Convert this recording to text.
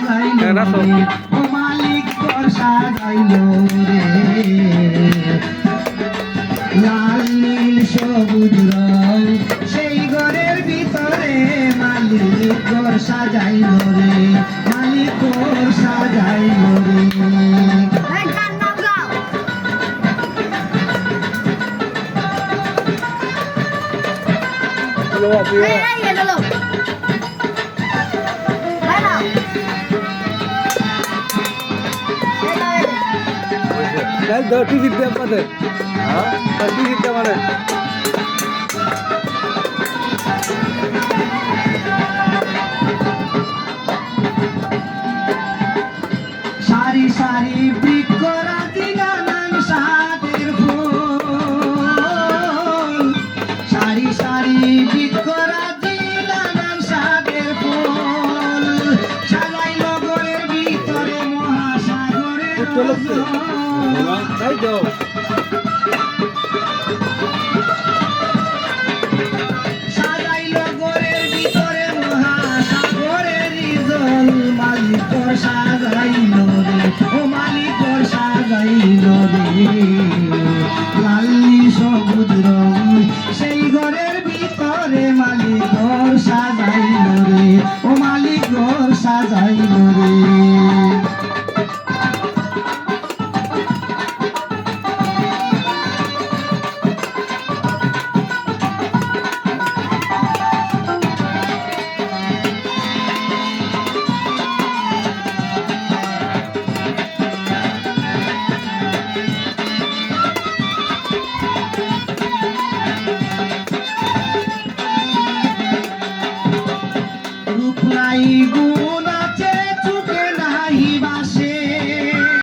সাজাইলো রে ও মালিক ঘর সাজাইলো রে লাল নীল সবুজ রং সেই ঘরের ভিতরে মালিক ঘর সাজাইলো রে মালিক ঘর সাজাইলো রে টিকিট দিয়ে আমাদের টিকিট দিয়ে আমাদের সারি সারি বৃক্ষরাজি নানান স্বাদের ফুল সারি সারি বৃক্ষরাজি নানান স্বাদের ফুল সাজাইল ঘরের ভিতরে মহাসাগরের তাই তো সাজাইল ঘরের ভিতরে মহাসাগরের জল মালিক সাজাইল রে ও মালিক সাজাইল রে লালি সবুজ রং সেই ঘরের ভিতরে মালিক সাজাইল রে ও মালিক সাজাইল